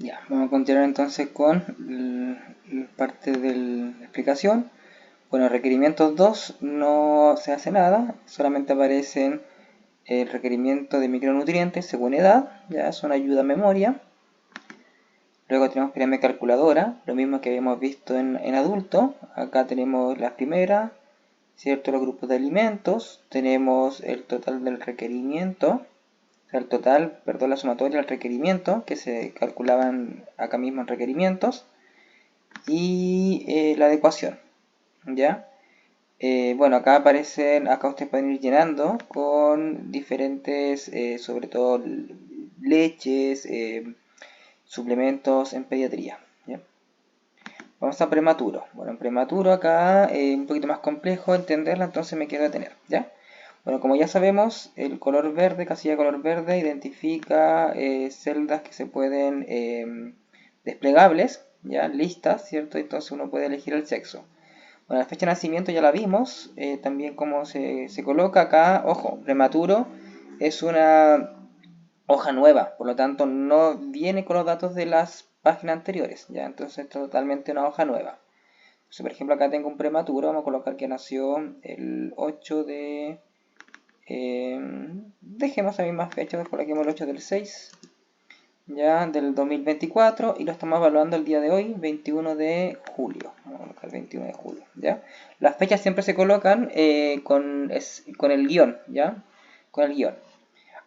Ya, vamos a continuar entonces con parte de la explicación. Bueno, requerimientos 2 no se hace nada, solamente aparecen el requerimiento de micronutrientes según edad, ya son ayuda a memoria. Luego tenemos pirámide calculadora, lo mismo que habíamos visto en adulto. Acá tenemos las primeras, ¿cierto? Los grupos de alimentos, tenemos el total del requerimiento. O sea, el total, perdón, la sumatoria del requerimiento, que se calculaban acá mismo en requerimientos, y la adecuación, ¿ya? Bueno, acá aparecen, acá ustedes pueden ir llenando con diferentes, sobre todo leches, suplementos en pediatría, ¿ya? Vamos a prematuro. Bueno, en prematuro acá es un poquito más complejo entenderla, entonces me quiero detener, ¿ya? Bueno, como ya sabemos, el color verde, casilla de color verde, identifica celdas que se pueden desplegables, ya listas, ¿cierto? Entonces uno puede elegir el sexo. Bueno, la fecha de nacimiento ya la vimos, también cómo se coloca acá. Ojo, prematuro es una hoja nueva, por lo tanto no viene con los datos de las páginas anteriores, ya, entonces es totalmente una hoja nueva. Entonces, por ejemplo, acá tengo un prematuro, vamos a colocar que nació el 8 de... dejemos la misma fecha, coloquemos el 8 del 6, ya, del 2024, y lo estamos evaluando el día de hoy, 21 de julio. Vamos a colocar 21 de julio, ¿ya? Las fechas siempre se colocan con el guión, ¿ya? Con el guión.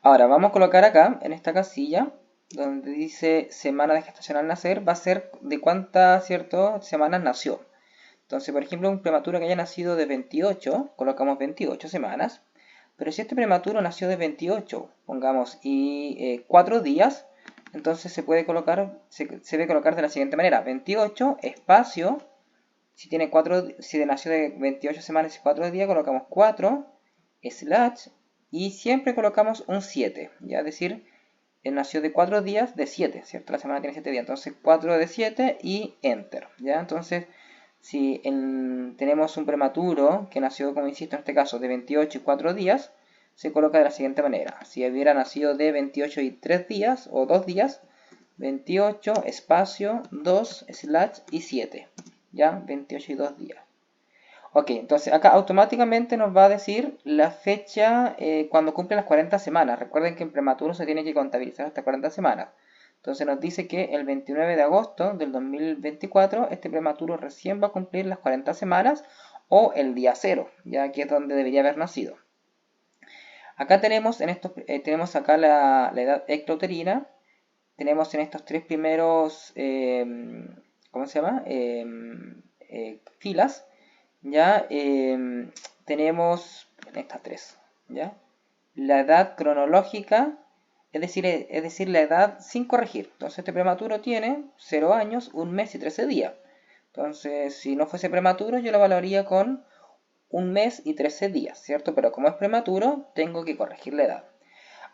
Ahora, vamos a colocar acá, en esta casilla, donde dice semana de gestación al nacer, va a ser de cuántas, ¿cierto?, semanas nació. Entonces, por ejemplo, un prematuro que haya nacido de 28, colocamos 28 semanas. Pero si este prematuro nació de 28, pongamos, y 4 días, entonces se puede colocar, se debe colocar de la siguiente manera: 28, espacio, si nació de 28 semanas y 4 días, colocamos 4, slash, y siempre colocamos un 7, ya, es decir, nació de 4 días de 7, ¿cierto? La semana tiene 7 días, entonces 4 de 7 y enter, ¿ya? Entonces, si tenemos un prematuro que nació, como insisto, en este caso, de 28 y 4 días, se coloca de la siguiente manera: si hubiera nacido de 28 y 3 días, o 2 días, 28, espacio, 2, slash y 7, ¿ya? 28 y 2 días. Ok, entonces acá automáticamente nos va a decir la fecha cuando cumple las 40 semanas. Recuerden que en prematuro se tiene que contabilizar hasta 40 semanas. Entonces nos dice que el 29 de agosto del 2024 este prematuro recién va a cumplir las 40 semanas, o el día 0, ya que es donde debería haber nacido. Acá tenemos, tenemos acá la edad extrauterina. Tenemos en estos tres primeros, ¿cómo se llama? Filas. Ya tenemos en estas tres, ¿ya? La edad cronológica, es decir, la edad sin corregir. Entonces este prematuro tiene 0 años, 1 mes y 13 días. Entonces, si no fuese prematuro, yo lo evaluaría con 1 mes y 13 días, ¿cierto? Pero como es prematuro, tengo que corregir la edad.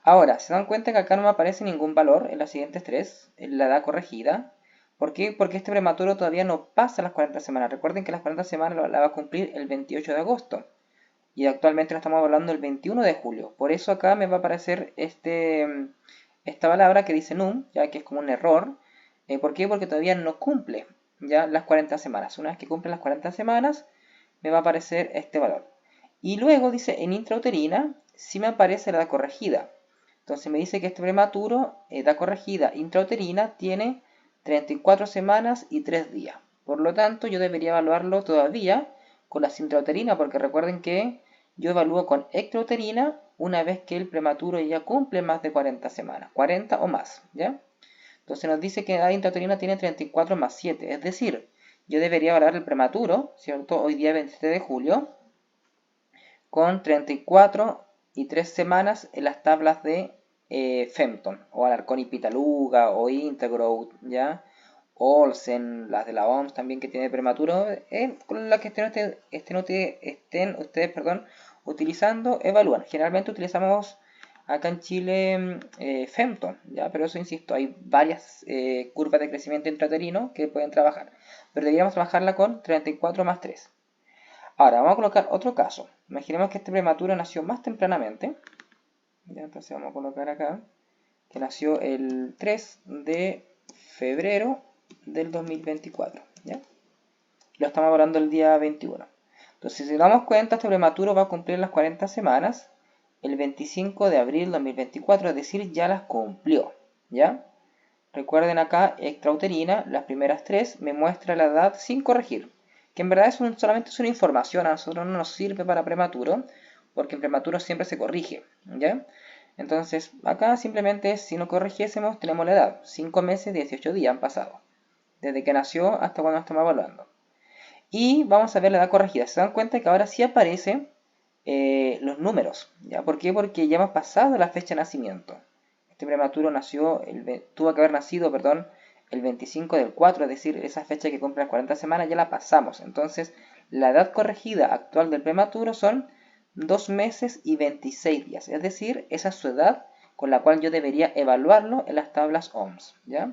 Ahora, se dan cuenta que acá no me aparece ningún valor en las siguientes tres, en la edad corregida. ¿Por qué? Porque este prematuro todavía no pasa las 40 semanas. Recuerden que las 40 semanas la va a cumplir el 28 de agosto. Y actualmente lo estamos hablando el 21 de julio. Por eso acá me va a aparecer esta palabra que dice num, ya que es como un error. ¿Por qué? Porque todavía no cumple ya las 40 semanas. Una vez que cumple las 40 semanas, me va a aparecer este valor. Y luego dice en intrauterina, sí me aparece la edad corregida. Entonces me dice que este prematuro, edad corregida intrauterina, tiene 34 semanas y 3 días. Por lo tanto, yo debería evaluarlo todavía con la intrauterina, porque recuerden que yo evalúo con extrauterina una vez que el prematuro ya cumple más de 40 semanas, 40 o más, ¿ya? Entonces nos dice que la edad intrauterina tiene 34 más 7, es decir, yo debería evaluar el prematuro, ¿cierto? Hoy día 27 de julio, con 34 y 3 semanas en las tablas de Fempton, o Alarcón y Pitaluga, o Intergrowth, ¿ya? Olsen, las de la OMS también, que tiene prematuro, con las que estén ustedes, utilizando, evalúan. Generalmente utilizamos acá en Chile Fempton, ¿ya? Pero eso, insisto, hay varias curvas de crecimiento intrauterino que pueden trabajar, pero deberíamos trabajarla con 34 más 3. Ahora, vamos a colocar otro caso. Imaginemos que este prematuro nació más tempranamente. ¿Ya? Entonces vamos a colocar acá que nació el 3 de febrero del 2024, ¿ya? Lo estamos hablando el día 21. Entonces, si nos damos cuenta, este prematuro va a cumplir las 40 semanas el 25 de abril de 2024, es decir, ya las cumplió, ¿ya? Recuerden acá, extrauterina, las primeras 3 me muestra la edad sin corregir, que en verdad solamente es una información, a nosotros no nos sirve para prematuro, porque en prematuro siempre se corrige, ¿ya? Entonces, acá simplemente si no corrigiésemos, tenemos la edad, 5 meses, 18 días han pasado, desde que nació hasta cuando estamos evaluando. Y vamos a ver la edad corregida. Se dan cuenta que ahora sí aparecen los números, ¿ya? ¿Por qué? Porque ya hemos pasado la fecha de nacimiento. Este prematuro tuvo que haber nacido, perdón, el 25 del 4, es decir, esa fecha que cumple las 40 semanas ya la pasamos. Entonces, la edad corregida actual del prematuro son 2 meses y 26 días. Es decir, esa es su edad con la cual yo debería evaluarlo en las tablas OMS, ¿ya?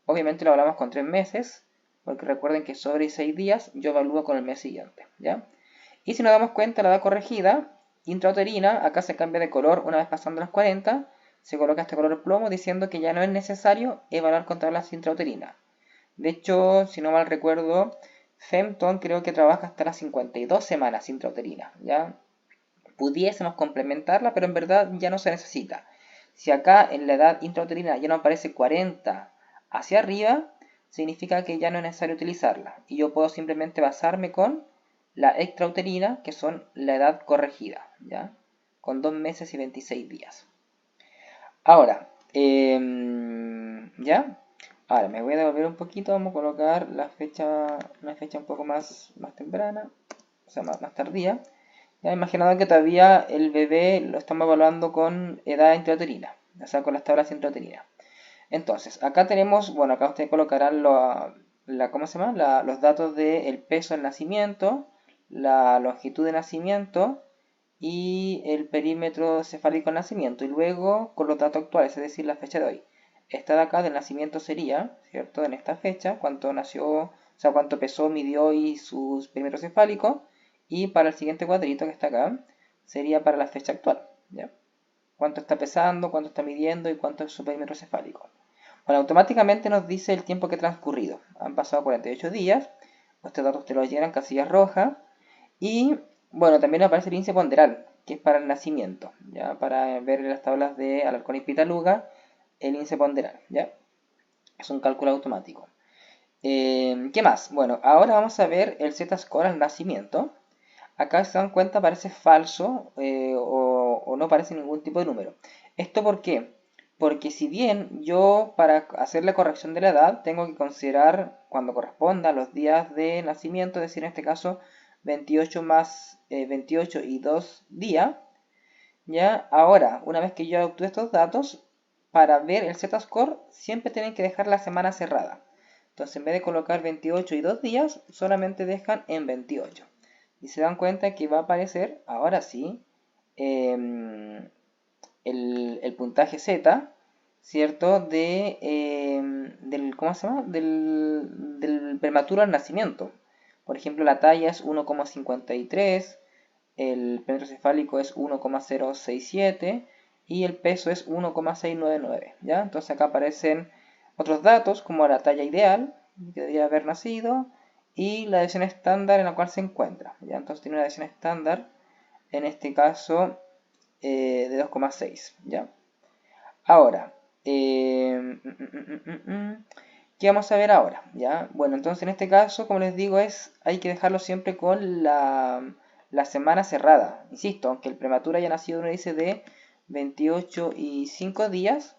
Obviamente lo hablamos con 3 meses, porque recuerden que sobre 6 días yo evalúo con el mes siguiente, ¿ya? Y si nos damos cuenta, la edad corregida, intrauterina, acá se cambia de color una vez pasando las 40, se coloca este color plomo diciendo que ya no es necesario evaluar con tablas intrauterinas. De hecho, si no mal recuerdo, Femton creo que trabaja hasta las 52 semanas intrauterina, ¿ya? Pudiésemos complementarla, pero en verdad ya no se necesita. Si acá en la edad intrauterina ya no aparece 40 hacia arriba, significa que ya no es necesario utilizarla. Y yo puedo simplemente basarme con la extrauterina, que son la edad corregida, ¿ya? Con 2 meses y 26 días. Ahora, ¿ya? Ahora me voy a devolver un poquito, vamos a colocar la fecha, una fecha un poco más temprana, o sea, más tardía. Ya imaginado que todavía el bebé lo estamos evaluando con edad intrauterina, o sea, con las tablas intrauterinas. Entonces, acá tenemos, bueno, acá ustedes colocarán ¿cómo se llama? Los datos del peso del nacimiento, la longitud de nacimiento y el perímetro cefálico del nacimiento. Y luego con los datos actuales, es decir, la fecha de hoy. Esta de acá del nacimiento sería, ¿cierto? En esta fecha, cuánto nació, o sea, cuánto pesó, midió y sus perímetros cefálicos. Y para el siguiente cuadrito que está acá, sería para la fecha actual, ¿ya? Cuánto está pesando, cuánto está midiendo y cuánto es su perímetro cefálico. Bueno, automáticamente nos dice el tiempo que ha transcurrido. Han pasado 48 días. Estos datos te los llenan casillas rojas. Y bueno, también aparece el índice ponderal, que es para el nacimiento, ¿ya? Para ver en las tablas de Alarcón y Pitaluga, el índice ponderal, ¿ya? Es un cálculo automático. ¿Qué más? Bueno, ahora vamos a ver el Z-score al nacimiento. Acá se dan cuenta parece falso o no parece ningún tipo de número. ¿Esto por qué? Porque si bien yo para hacer la corrección de la edad tengo que considerar cuando corresponda los días de nacimiento, es decir, en este caso 28 más 28 y 2 días, ¿ya? Ahora, una vez que yo obtuve estos datos, para ver el Z-score siempre tienen que dejar la semana cerrada. Entonces en vez de colocar 28 y 2 días, solamente dejan en 28. Y se dan cuenta que va a aparecer, ahora sí, el puntaje Z, ¿cierto? ¿Cómo se llama? Del prematuro al nacimiento. Por ejemplo, la talla es 1,53, el perímetro cefálico es 1,067 y el peso es 1,699, ¿ya? Entonces acá aparecen otros datos como la talla ideal, que debería haber nacido, y la desviación estándar en la cual se encuentra, ¿ya? Entonces tiene una desviación estándar, en este caso, de 2,6, ¿ya? Ahora, ¿qué vamos a ver ahora? ¿Ya? Bueno, entonces en este caso, como les digo, hay que dejarlo siempre con la semana cerrada. Insisto, aunque el prematuro haya nacido, uno dice de 28 y 5 días,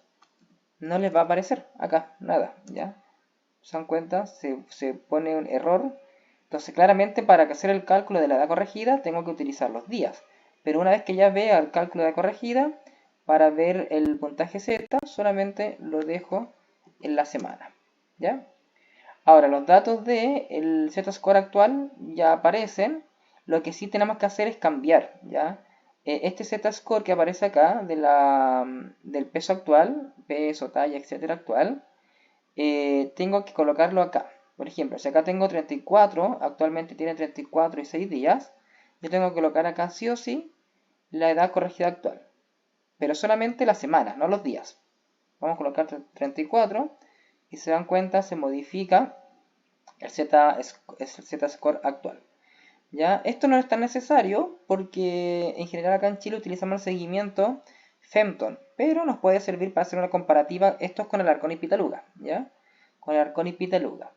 no les va a aparecer acá nada, ¿ya? ¿Se dan cuenta? Se pone un error. Entonces, claramente, para hacer el cálculo de la edad corregida, tengo que utilizar los días. Pero una vez que ya vea el cálculo de edad corregida, para ver el puntaje Z, solamente lo dejo en la semana, ¿ya? Ahora, los datos del Z-score actual ya aparecen. Lo que sí tenemos que hacer es cambiar, ¿ya? Este Z-score que aparece acá, del peso actual, peso, talla, etcétera, actual, tengo que colocarlo acá. Por ejemplo, si acá tengo 34, actualmente tiene 34 y 6 días, yo tengo que colocar acá sí o sí la edad corregida actual. Pero solamente las semanas, no los días. Vamos a colocar 34 y se dan cuenta, se modifica el Z-score actual. ¿Ya? Esto no es tan necesario porque en general acá en Chile utilizamos el seguimiento Femton, pero nos puede servir para hacer una comparativa. Esto es con el Arcón y Pitaluga, ¿ya? Con el Arcón y Pitaluga,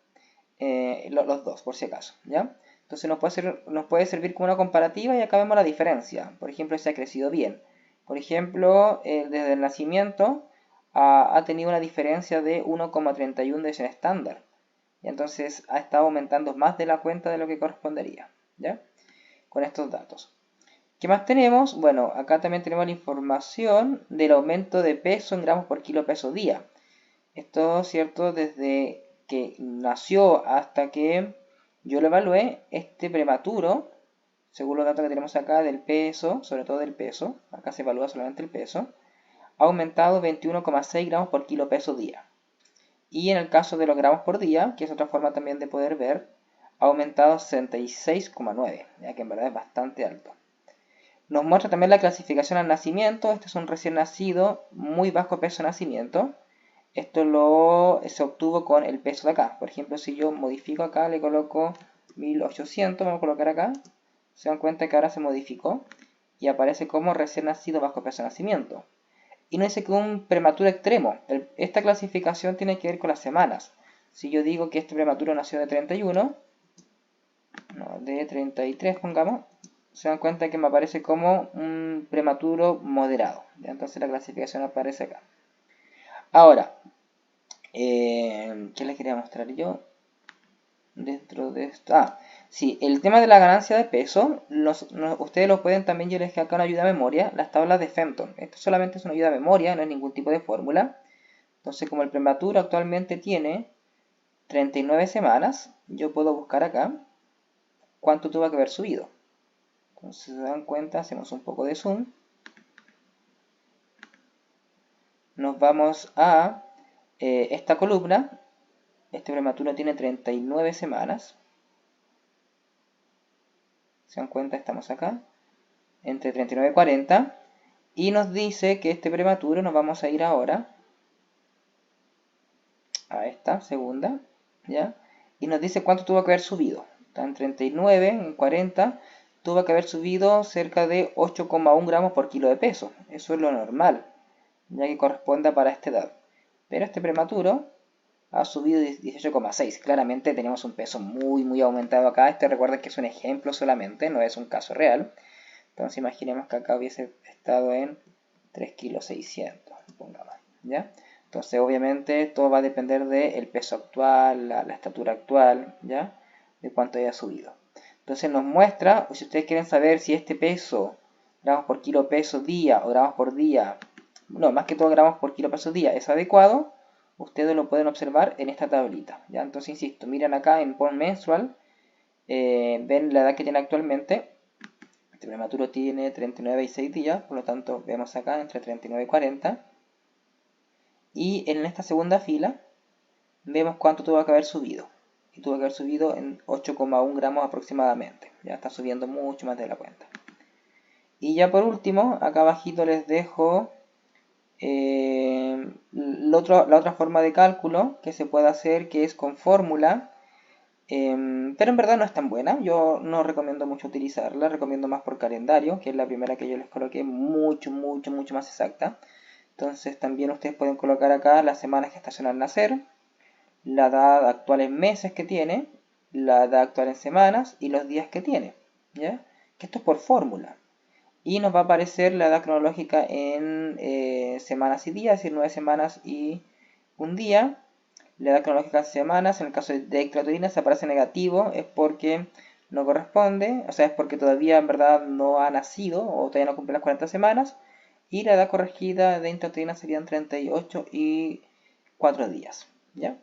los dos, por si acaso, ¿ya? Entonces nos puede servir como una comparativa y acá vemos la diferencia. Por ejemplo, si ha crecido bien. Por ejemplo, desde el nacimiento ha tenido una diferencia de 1,31 de estándar. Y entonces ha estado aumentando más de la cuenta de lo que correspondería, ¿ya? Con estos datos. ¿Qué más tenemos? Bueno, acá también tenemos la información del aumento de peso en gramos por kilo peso día. Esto, ¿cierto? Desde que nació hasta que yo lo evalué, este prematuro, según los datos que tenemos acá del peso, sobre todo del peso, acá se evalúa solamente el peso, ha aumentado 21,6 gramos por kilo peso día. Y en el caso de los gramos por día, que es otra forma también de poder ver, ha aumentado 66,9, ya que en verdad es bastante alto. Nos muestra también la clasificación al nacimiento. Este es un recién nacido, muy bajo peso de nacimiento. Esto se obtuvo con el peso de acá. Por ejemplo, si yo modifico acá, le coloco 1800, vamos a colocar acá. Se dan cuenta que ahora se modificó y aparece como recién nacido bajo peso de nacimiento. Y no dice que un prematuro extremo. Esta clasificación tiene que ver con las semanas. Si yo digo que este prematuro nació de 31, no, de 33 pongamos, se dan cuenta que me aparece como un prematuro moderado. ¿Ya? Entonces la clasificación aparece acá. Ahora, ¿qué les quería mostrar yo? Dentro de esto. Sí, el tema de la ganancia de peso, ustedes lo pueden también, yo les dejé acá una ayuda a memoria, las tablas de Femton. Esto solamente es una ayuda a memoria, no es ningún tipo de fórmula. Entonces, como el prematuro actualmente tiene 39 semanas, yo puedo buscar acá cuánto tuvo que haber subido. Entonces, si se dan cuenta, hacemos un poco de zoom. Nos vamos a esta columna. Este prematuro tiene 39 semanas. Se dan cuenta, estamos acá, entre 39 y 40. Y nos dice que este prematuro, nos vamos a ir ahora a esta segunda, ¿ya? Y nos dice cuánto tuvo que haber subido. Está en 39, en 40, tuvo que haber subido cerca de 8,1 gramos por kilo de peso. Eso es lo normal, ya que corresponde para esta edad. Pero este prematuro ha subido 18,6. Claramente tenemos un peso muy aumentado acá. Recuerden que es un ejemplo solamente, no es un caso real. Entonces imaginemos que acá hubiese estado en 3,6 kg, pongamos, ¿ya? Entonces obviamente todo va a depender del peso actual, la estatura actual, ¿ya? De cuánto haya subido. Entonces nos muestra, si ustedes quieren saber si este peso, gramos por kilo peso día o gramos por día, no, más que todo gramos por kilo peso día, es adecuado, ustedes lo pueden observar en esta tablita, ¿ya? Entonces insisto, miren acá en PON menstrual, ven la edad que tiene actualmente. Este prematuro tiene 39 y 6 días, por lo tanto vemos acá entre 39 y 40. Y en esta segunda fila vemos cuánto tuvo que haber subido. Y tuvo que haber subido en 8,1 gramos aproximadamente. Ya está subiendo mucho más de la cuenta. Y ya por último, acá abajito les dejo la otra forma de cálculo que se puede hacer, que es con fórmula. Pero en verdad no es tan buena, yo no recomiendo mucho utilizarla, recomiendo más por calendario, que es la primera que yo les coloqué, mucho más exacta. Entonces también ustedes pueden colocar acá las semanas gestacional al nacer, la edad actual en meses que tiene, la edad actual en semanas y los días que tiene, ¿ya? Que esto es por fórmula. Y nos va a aparecer la edad cronológica en semanas y días, es decir, 9 semanas y un día. La edad cronológica en semanas, en el caso de eclotorina se aparece negativo, es porque no corresponde, o sea, es porque todavía en verdad no ha nacido o todavía no cumple las 40 semanas. Y la edad corregida de intrauterina serían 38 y 4 días, ¿ya?